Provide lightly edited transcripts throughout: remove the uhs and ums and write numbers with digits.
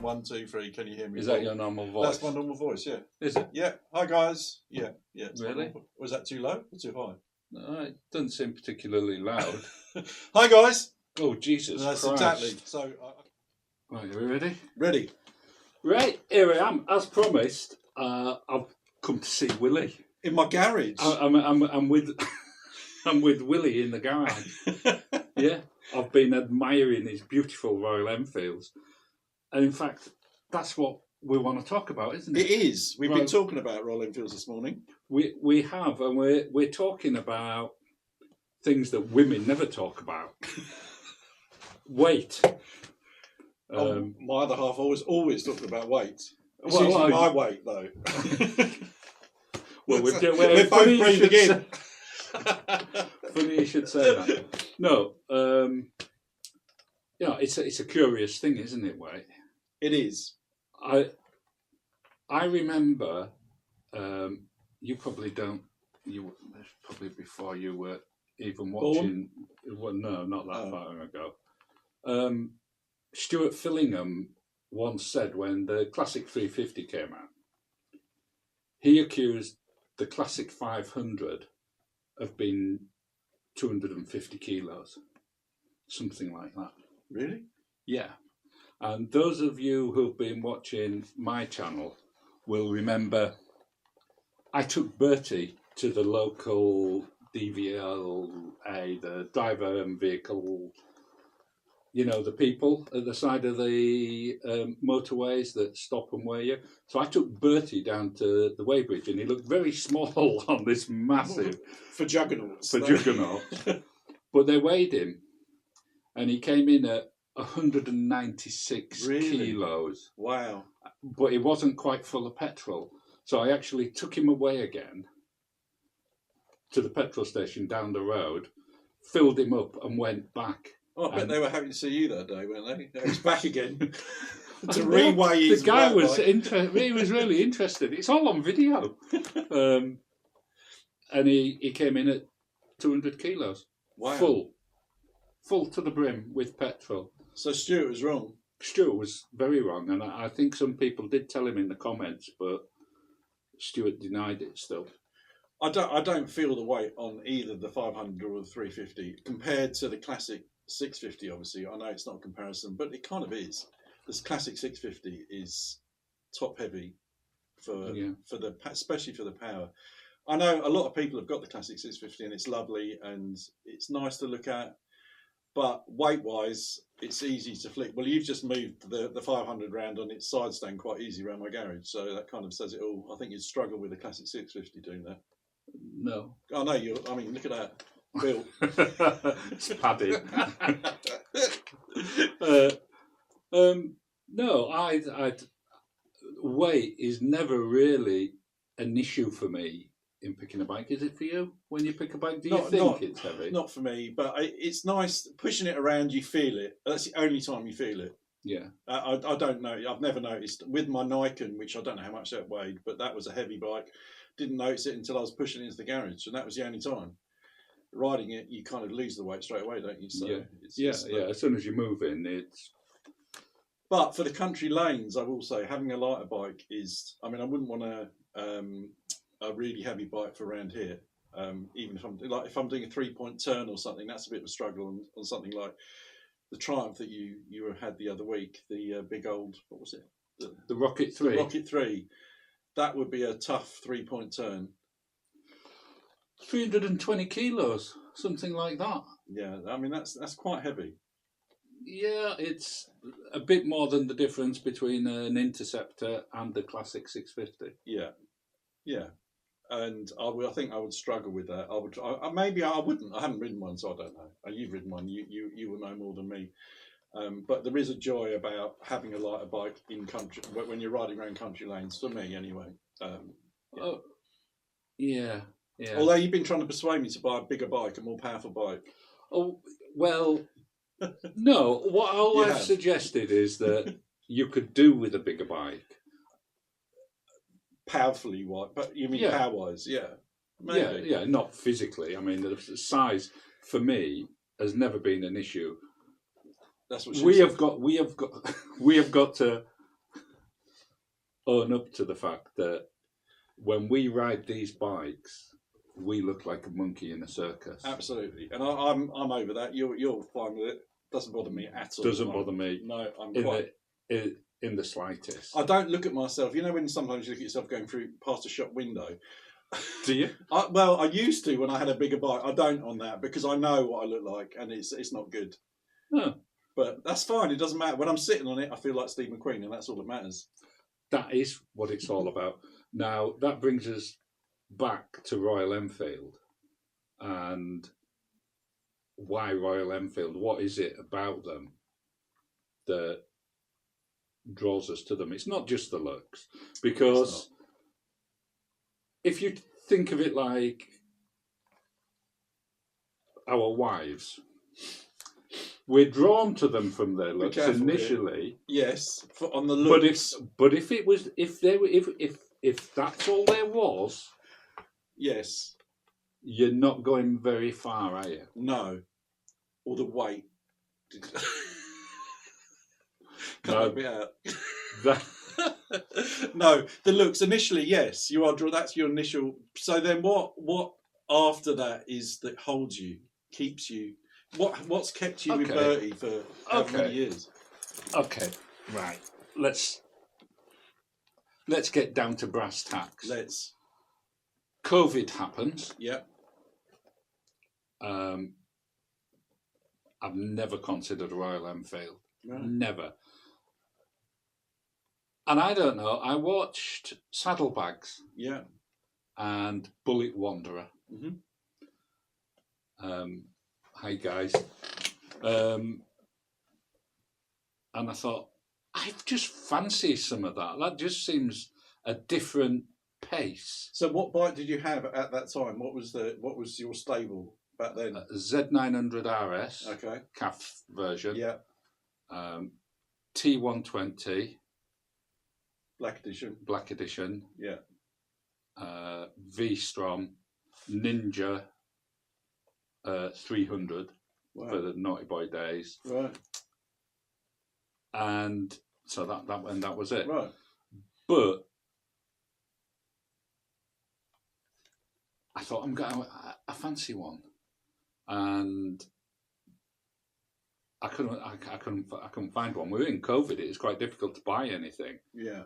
1, 2, 3. Can you hear me? Is that your normal voice? That's my normal voice. Yeah. Is it? Yeah. Hi guys. Yeah. Yeah. Really? Was that too low or too high? No, it doesn't seem particularly loud. Hi guys. Oh Jesus That's Christ! exactly. So. Right, are we ready? Ready. Right, here I am. As promised, I've come to see Willie. In my garage. I'm with I'm with Willie in the garage. Yeah, I've been admiring his beautiful Royal Enfields, and in fact, that's what we want to talk about, isn't it? It is. We've been talking about Royal Enfields this morning. We have, and we're talking about things that women never talk about. Weight. My other half always talking about weight. It's Well, usually my weight though. Well, we're both breathing in. Funny you should say that. No, it's a curious thing, isn't it, weight? It is. I remember. You probably don't. You probably before you were even watching. Well, no, not that far ago. Stuart Fillingham once said when the Classic 350 came out, he accused the Classic 500 of being 250 kilos, something like that. Really? Yeah. And those of you who've been watching my channel will remember I took Bertie to the local DVLA, the driver and vehicle, you know, the people at the side of the motorways that stop and weigh you. So I took Bertie down to the weighbridge, and he looked very small on this massive... For juggernauts. But they weighed him, and he came in at 196 kilos. Wow. But he wasn't quite full of petrol. So I actually took him away again to the petrol station down the road, filled him up and went back. Oh, I bet they were happy to see you that day, weren't they? He was back again to reweigh his... The guy was he was really interested. It's all on video. And he came in at 200 kilos. Wow. Full to the brim with petrol. So Stuart was wrong. Stuart was very wrong, and I think some people did tell him in the comments, but Stuart denied it still. I don't feel the weight on either the 500 or the 350 compared to the Classic 650. Obviously, I know it's not a comparison, but it kind of is. This Classic 650 is top heavy especially for the power. I know a lot of people have got the Classic 650 and it's lovely and it's nice to look at, but weight wise, it's easy to flick. Well, you've just moved the 500 round on its side stand quite easy around my garage, so that kind of says it all. I think you'd struggle with the Classic 650 doing that. No. Oh no, I mean, look at that. Bill. It's padded. No, weight is never really an issue for me in picking a bike. Is it for you? When you pick a bike, do you think it's heavy? Not for me, but it's nice pushing it around. You feel it. That's the only time you feel it. Yeah. I don't know. I've never noticed with my NICECNC, which I don't know how much that weighed, but that was a heavy bike. Didn't notice it until I was pushing it into the garage, and that was the only time. Riding it, you kind of lose the weight straight away, don't you? So yeah. As soon as you move in, it's. But for the country lanes, I will say having a lighter bike is. I mean, I wouldn't want a really heavy bike for around here. Even if I'm doing a 3-point turn or something, that's a bit of a struggle on something like the Triumph that you had the other week. The big old, what was it? The Rocket 3. The Rocket 3. That would be a tough 3-point turn. 320 kilos, something like that. Yeah, I mean that's quite heavy. Yeah, it's a bit more than the difference between an Interceptor and the Classic 650. Yeah, and I think I would struggle with that. Maybe I wouldn't. I haven't ridden one, so I don't know. You've ridden one. You will know more than me. But there is a joy about having a lighter bike in country when you're riding around country lanes. For me, anyway. Yeah. Although you've been trying to persuade me to buy a bigger bike, a more powerful bike. Oh well, no. What I've suggested is that you could do with a bigger bike. Powerfully wise, but you mean power-wise? Yeah. Maybe. Yeah, not physically. I mean, the size for me has never been an issue. That's what we have got to own up to the fact that when we ride these bikes, we look like a monkey in a circus. Absolutely, and I'm over that. You're fine with it. Doesn't bother me at all. Doesn't bother me. No, I'm in the slightest. I don't look at myself. You know when sometimes you look at yourself going through past a shop window. Do you? Well, I used to when I had a bigger bike. I don't on that because I know what I look like, and it's not good. Oh. But that's fine. It doesn't matter. When I'm sitting on it, I feel like Steve McQueen, and that's all that matters. That is what it's all about. Now, that brings us back to Royal Enfield and why Royal Enfield. What is it about them that draws us to them? It's not just the looks, because if you think of it like our wives, we're drawn to them from their looks initially. Yes, on the looks. But if that's all there was, yes, you're not going very far, are you? No, or the weight. No, no, the looks initially. Yes, you are drawn. That's your initial. So then, what after that is that holds you, keeps you? What's kept you with Bertie for how many years? Okay, right. Let's get down to brass tacks. Let's. COVID happens. Yeah. I've never considered Royal Enfield. Right. Never. And I don't know. I watched Saddlebags. Yeah. And Bullet Wanderer. Mm-hmm. Hi guys. And I thought, I just fancy some of that. That just seems a different pace. So what bike did you have at that time? What was your stable back then? Z900 RS. Okay. CAF version. Yeah. T120. Black edition. Yeah. V-Strom. Ninja 300 for the Naughty Boy days. Right. And so that was it. Right. But I thought I fancy one, and I couldn't find one. We were in COVID. It was quite difficult to buy anything. Yeah.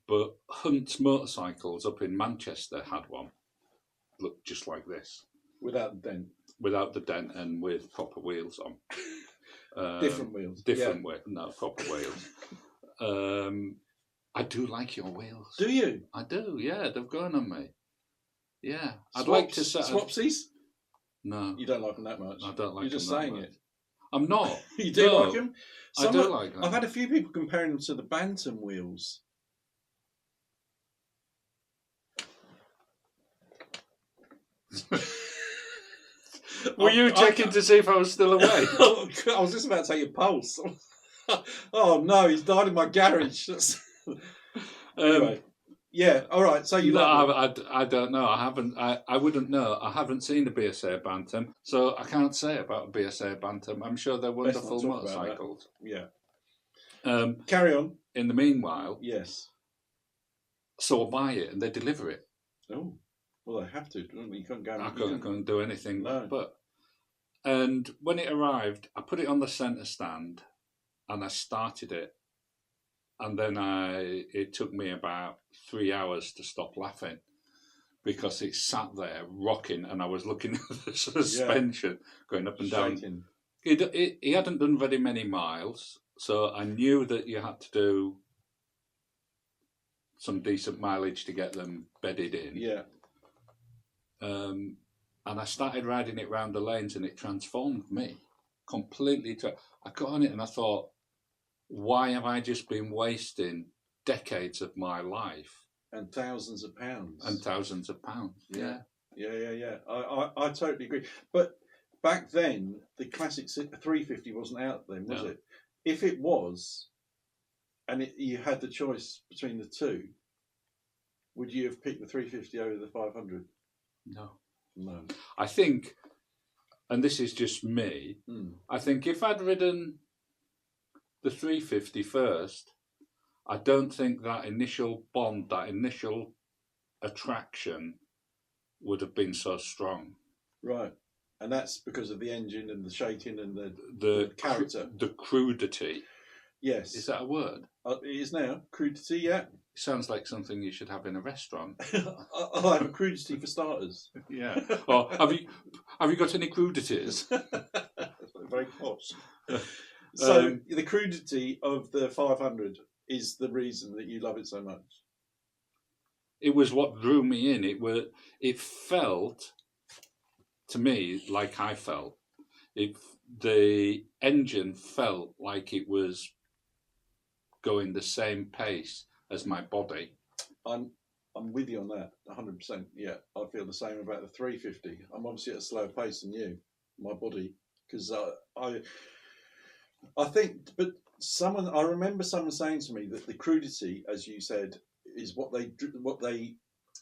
But Hunt's Motorcycles up in Manchester had one. Looked just like this. Without the dent. Without the dent and with proper wheels on. Different wheels. No, proper wheels. I do like your wheels. Do you? I do, yeah. They've grown on me. Yeah. I'd Swaps, like to set Swapsies? No. You don't like them that much? I don't like them. You're just that saying much. it. I'm not. You do like them? I do like them. I've had a few people comparing them to the Bantam wheels. Were you checking to see if I was still awake? I was just about to take your pulse. Oh no, he's died in my garage. Anyway, yeah, all right. So you I don't know. I wouldn't know. I haven't seen a BSA Bantam, so I can't say about a BSA Bantam. I'm sure they're wonderful motorcycles. Yeah. Carry on. In the meanwhile, yes. So I buy it and they deliver it. Oh. Well, they have to. You couldn't go. I couldn't do anything. No. But and when it arrived, I put it on the centre stand, and I started it, and then it took me about 3 hours to stop laughing because it sat there rocking, and I was looking at the suspension going up and down. He hadn't done very many miles, so I knew that you had to do some decent mileage to get them bedded in. Yeah. And I started riding it round the lanes, and it transformed me completely. I got on it and I thought, why have I just been wasting decades of my life and thousands of pounds? Yeah. I totally agree. But back then, the classic 350 wasn't out then, was it? If it was, and you had the choice between the two, would you have picked the 350 over the 500? No. No. I think, and this is just me, I think if I'd ridden the 350 first, I don't think that initial bond, that initial attraction would have been so strong. Right. And that's because of the engine and the shaking and the character. The crudity. Yes. Is that a word? It is now. Crudity, yeah. It sounds like something you should have in a restaurant. I'll have a crudity for starters. Yeah. Or have you got any crudities? Very posh. So the crudity of the 500 is the reason that you love it so much. It was what drew me in. It felt to me like I felt. The engine felt like it was going the same pace as my body. I'm with you on that, 100%. Yeah, I feel the same about the 350. I'm obviously at a slower pace than you, my body, because I think, but I remember someone saying to me that the crudity, as you said, is what they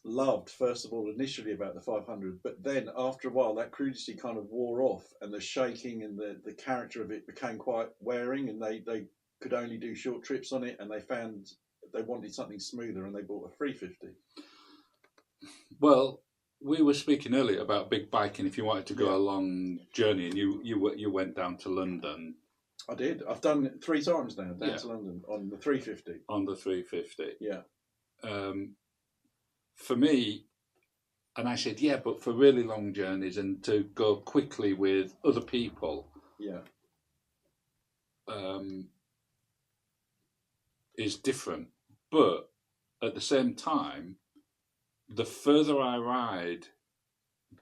loved first of all initially about the 500, but then after a while that crudity kind of wore off, and the shaking and the character of it became quite wearing, and they could only do short trips on it, and they found they wanted something smoother, and they bought a 350. Well, we were speaking earlier about big biking. If you wanted to go a long journey, and you went down to London. I did. I've done it 3 times now down to London on the 350. On the 350. Yeah. For me, and I said, yeah, but for really long journeys and to go quickly with other people. Yeah. Is different, but at the same time, the further I ride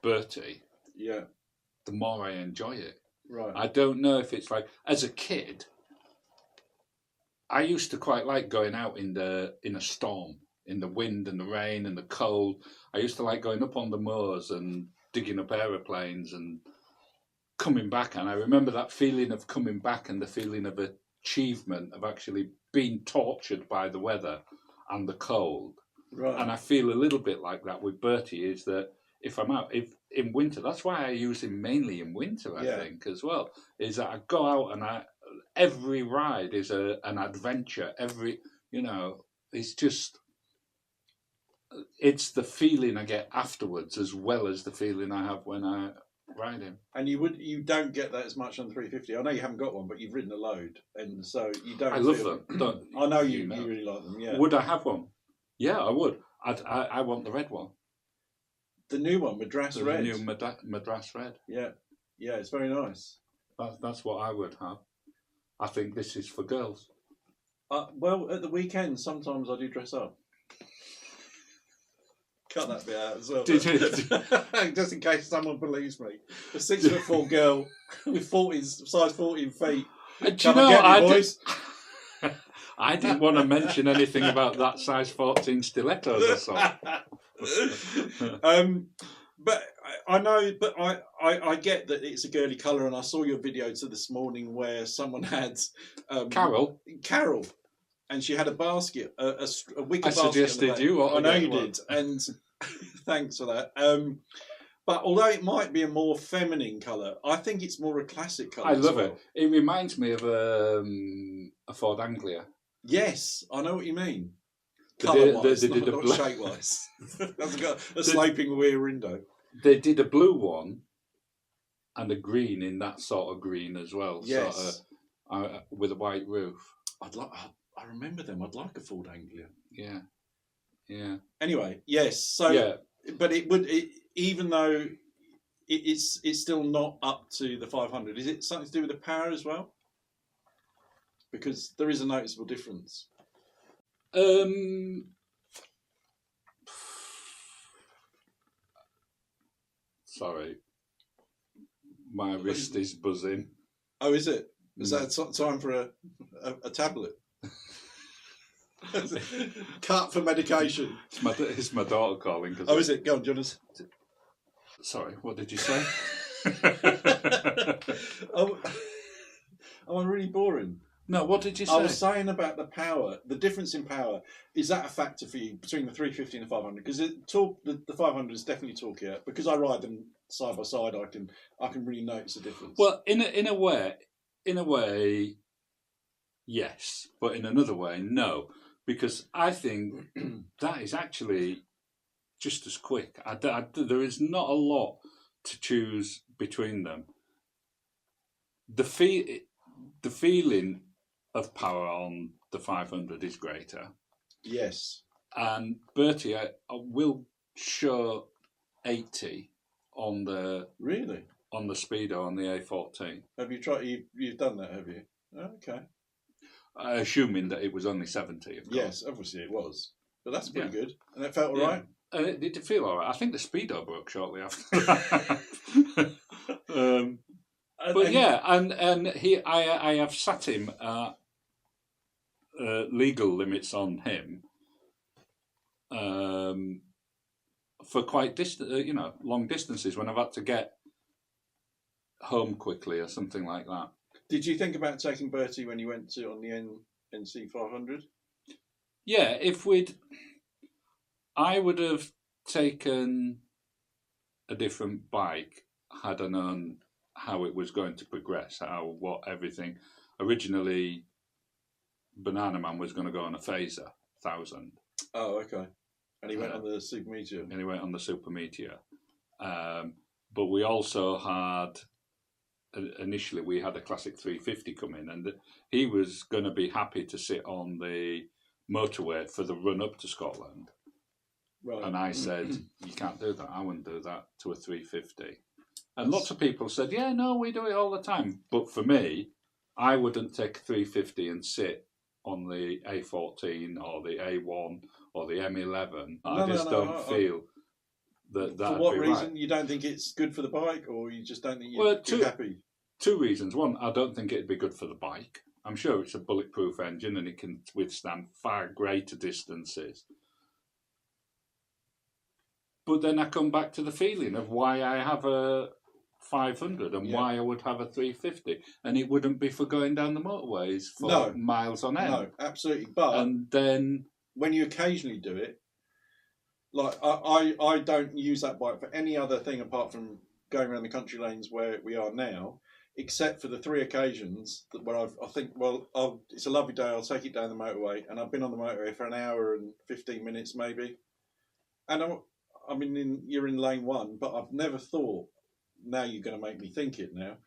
Bertie, the more I enjoy it. Right. I don't know if it's like, as a kid, I used to quite like going out in a storm, in the wind and the rain and the cold. I used to like going up on the moors and digging up aeroplanes and coming back. And I remember that feeling of coming back and the feeling of achievement of actually being tortured by the weather and the cold. Right. And I feel a little bit like that with Bertie, is that if I'm out, if in winter, that's why I use him mainly in winter, I think, as well, is that I go out and every ride is an adventure. It's the feeling I get afterwards as well as the feeling I have when I ride him. And you don't get that as much on the 350. I know you haven't got one, but you've ridden a load, and so you don't. I love them. I know you really like them. Yeah. Would I have one? Yeah, I would. I want the red one. The new one, Madras Red. The new Madras Red. Yeah, yeah, it's very nice. That's what I would have. I think this is for girls. Well, at the weekend, sometimes I do dress up. Cut that bit out as well. Just in case someone believes me. A 6'4" girl with size 14 feet. Do you know, I didn't want to mention anything about that size 14 stilettos or so. But I know, but I get that it's a girly colour, and I saw your video this morning where someone had Carol, and she had a basket, a wicker basket. I suggested you. I know you did, and thanks for that. But although it might be a more feminine colour, I think it's more a classic colour. I love it. It reminds me of a Ford Anglia. Yes, I know what you mean. Colour-wise, not shape-wise. That's got a sloping rear window. They did a blue one and a green in that sort of green as well. Yes. Sort of, with a white roof. I remember them. I'd like a Ford Anglia. Yeah. Yeah. Anyway, yes. So, but even though it's still not up to the 500, is it something to do with the power as well? Because there is a noticeable difference. Sorry, my wrist is buzzing. Oh, is it? Is that time for a tablet? Cut for medication. It's my daughter calling. Oh, is it? Go on, Jonas. Sorry, what did you say? Am I really boring? No, what did you say? I was saying about the power, the difference in power. Is that a factor for you between the 350 and the 500? Because the 500 is definitely talkier. Because I ride them side by side, I can really notice the difference. Well, in a way, yes, but in another way, no. because I think that is actually just as quick. There is not a lot to choose between them. The feeling of power on the 500 is greater. Yes. And Bertie, I will show 80 on the Speedo on the A14. Have you tried? You've done that, have you? Okay. Assuming that it was only 70. Of course. Yes, obviously it was, but that's pretty good, and it felt all right. And it did feel all right. I think the Speedo broke shortly after that. I have sat him at legal limits on him for quite long distances when I've had to get home quickly or something like that. Did you think about taking Bertie when you went on the NC 500? Yeah, I would have taken a different bike had I known how it was going to progress, what everything. Originally, Banana Man was going to go on a Phaser 1000. Oh, okay. And he went on the Super Meteor. But we also had, initially we had a Classic 350 come in, and he was going to be happy to sit on the motorway for the run up to Scotland. Right. And I said, you can't do that. I wouldn't do that to a 350. And lots of people said, yeah, no, we do it all the time. But for me, I wouldn't take a 350 and sit on the A14 or the A1 or the M11. I just don't feel that that'd For what be reason? right. You don't think it's good for the bike, or you just don't think you'd be happy? Two reasons. One, I don't think it'd be good for the bike. I'm sure it's a bulletproof engine and it can withstand far greater distances. But then I come back to the feeling of why I have a 500 and why I would have a 350, and it wouldn't be for going down the motorways for miles on end. No, absolutely. But and then when you occasionally do it, like I don't use that bike for any other thing apart from going around the country lanes where we are now, except for the 3 occasions where I think, it's a lovely day, I'll take it down the motorway, and I've been on the motorway for an hour and 15 minutes maybe, and you're in lane 1, but I've never thought. Now you're going to make me think it now.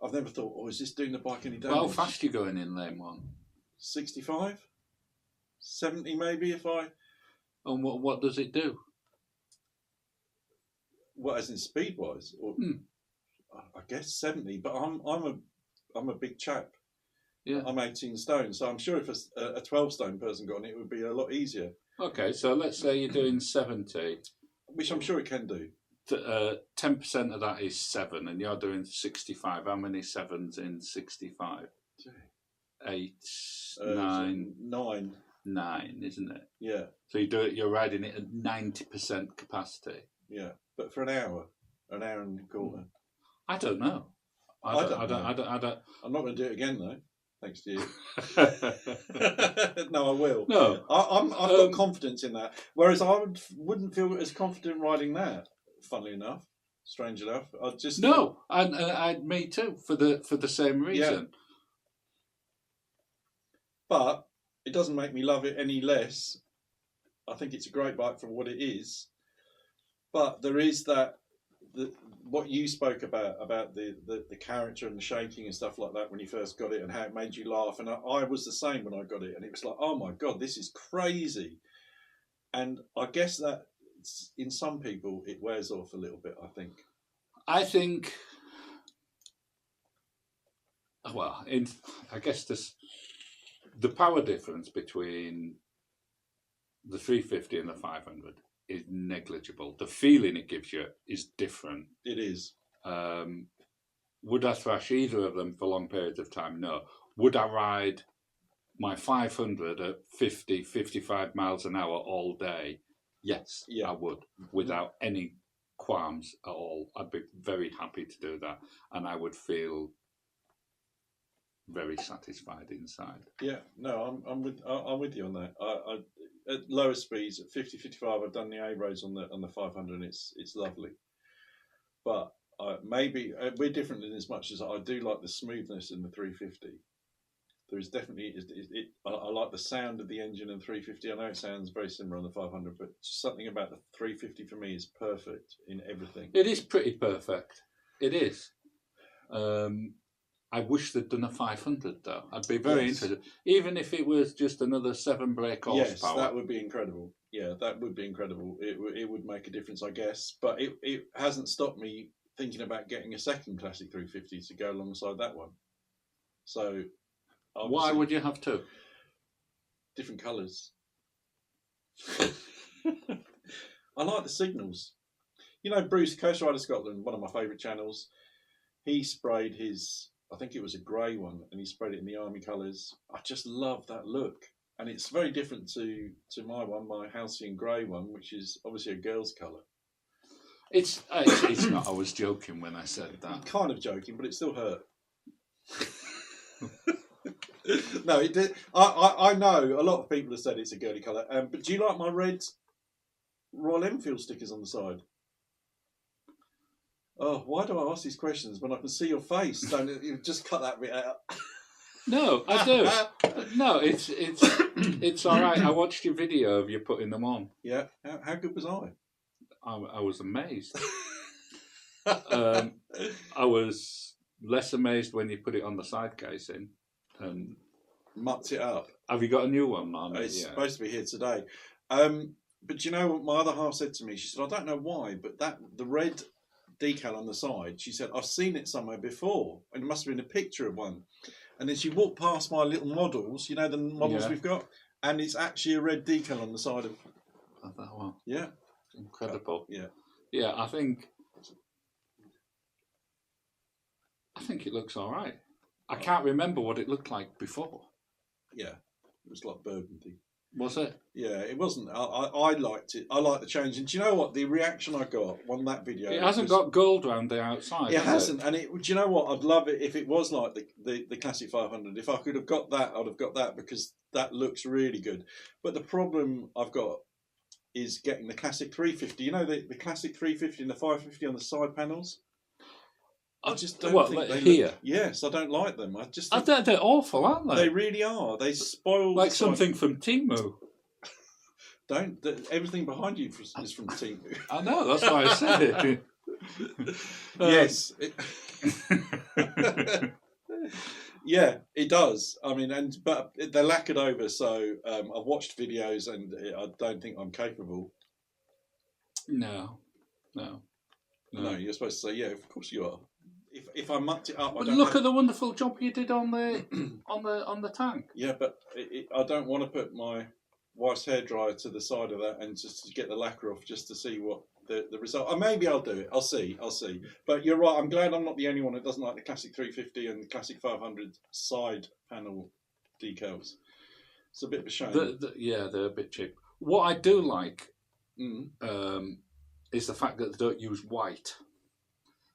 I've never thought, is this doing the bike any damage? How fast are you going in lane 1? 65? 70 maybe if I... And what does it do? What, as in speed-wise? I guess 70, but I'm a big chap. Yeah. I'm 18 stone, so I'm sure if a 12 stone person got on it, it would be a lot easier. Okay, so let's say you're doing 70. Which I'm sure it can do. 10% of that is 7, and you're doing 65. How many 7s in 65? 8, 9. 9, isn't it? Yeah. So you're riding it at 90% capacity. Yeah, but for an hour and a quarter. I don't know. I don't. I'm not going to do it again though. Thanks to you. No, I will. No, I've got confidence in that. Whereas I wouldn't feel as confident riding that. Funnily enough, strange enough, me too for the same reason. Yeah. But it doesn't make me love it any less. I think it's a great bike for what it is. But there is what you spoke about the character and the shaking and stuff like that when you first got it and how it made you laugh. And I was the same when I got it, and it was like, oh my God, this is crazy. And I guess that in some people it wears off a little bit, I think. I guess the power difference between the 350 and the 500 is negligible. The feeling it gives you is different. It is. Would I thrash either of them for long periods of time? No. Would I ride my 500 at 50, 55 miles an hour all day? Yes, I would, without any qualms at all. I'd be very happy to do that, and I would feel very satisfied inside. Yeah, no, I'm with you on that. I at lower speeds, at 50, 55, I've done the A roads on the 500, and it's lovely. But maybe we're different in as much as I do like the smoothness in the 350. There is definitely I like the sound of the engine and 350. I know it sounds very similar on the 500, but something about the 350 for me is perfect in everything. It is pretty perfect. It is. I wish they'd done a 500 though. I'd be very interested, even if it was just another 7 brake horsepower. Yes, that would be incredible. Yeah, that would be incredible. It would make a difference, I guess. But it hasn't stopped me thinking about getting a second classic 350 to go alongside that one. So, why would you have two? Different colours. I like the signals. You know, Bruce, Coast Rider Scotland, one of my favourite channels, he sprayed his, I think it was a grey one, and he sprayed it in the army colours. I just love that look. And it's very different to my one, my halcyon grey one, which is obviously a girl's colour. It's not. I was joking when I said that. I'm kind of joking, but it still hurt. No, it did. I know a lot of people have said it's a girly colour. But do you like my red Royal Enfield stickers on the side? Oh, why do I ask these questions when I can see your face? Don't you just cut that bit out? No, I do. No, it's all right. I watched your video of you putting them on. Yeah, how good was I? I was amazed. I was less amazed when you put it on the side casing and mucked it up. Have you got a new one, man? It's supposed to be here today. But you know what my other half said to me? She said, I don't know why, but the red decal on the side, she said, I've seen it somewhere before, and it must have been a picture of one. And then she walked past my little models, you know, the models we've got, and it's actually a red decal on the side of that one. Yeah. Incredible. Yeah. Yeah, I think it looks all right. I can't remember what it looked like before. Yeah, it was like burgundy. Was it? Yeah, it wasn't. I liked it. I liked the change. And do you know what? The reaction I got on that video... It hasn't got gold around the outside, It hasn't. And do you know what? I'd love it if it was like the Classic 500. If I could have got that, I'd have got that, because that looks really good. But the problem I've got is getting the Classic 350. You know, the Classic 350 and the 550 on the side panels? I just don't think they here? Look, yes, I don't like them. I just think they're awful, aren't they? They really are. They spoil like something from Temu. Everything behind you is from Temu. I know. That's why I said it. Yes. Yeah, it does. I mean, but they're lacquered over. So I've watched videos, and I don't think I'm capable. No. You're supposed to say, yeah, of course you are. If I mucked it up, look at the wonderful job you did on the tank. Yeah, but I don't want to put my wife's hairdryer to the side of that and just to get the lacquer off, just to see what the result. Maybe I'll do it. I'll see. But you're right. I'm glad I'm not the only one that doesn't like the Classic 350 and the Classic 500 side panel decals. It's a bit of a shame. Yeah, they're a bit cheap. What I do like is the fact that they don't use white.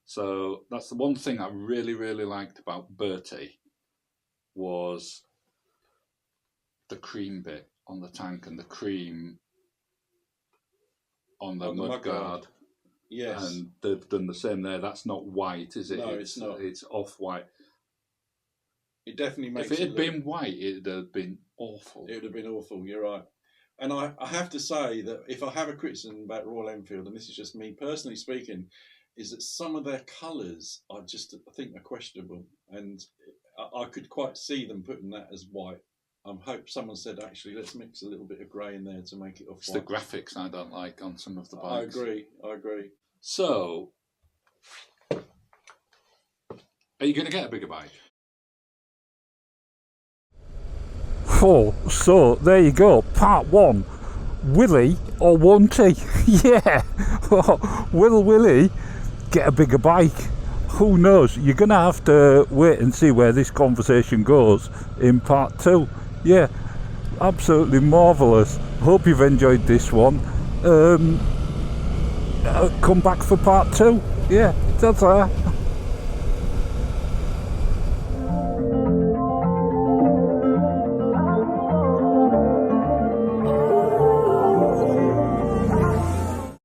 So that's the one thing I really, really liked about Bertie, was the cream bit on the tank and the cream on the mudguard. Yes. And they've done the same there. That's not white, is it? No, it's not. It's off-white. It definitely makes it... If it had been white, it would have been awful. It would have been awful, you're right. And I have to say that if I have a criticism about Royal Enfield, and this is just me personally speaking, is that some of their colours I think are questionable, and I could quite see them putting that as white. I hope someone said, actually, let's mix a little bit of grey in there to make it off-white. It's the graphics I don't like on some of the bikes. I agree. So, are you going to get a bigger bike? So there you go, part one. Willie or won't he? Yeah. Will Willie get a bigger bike? Who knows? You're going to have to wait and see where this conversation goes in part two. Yeah, absolutely marvellous. Hope you've enjoyed this one. Come back for part two. Yeah, that's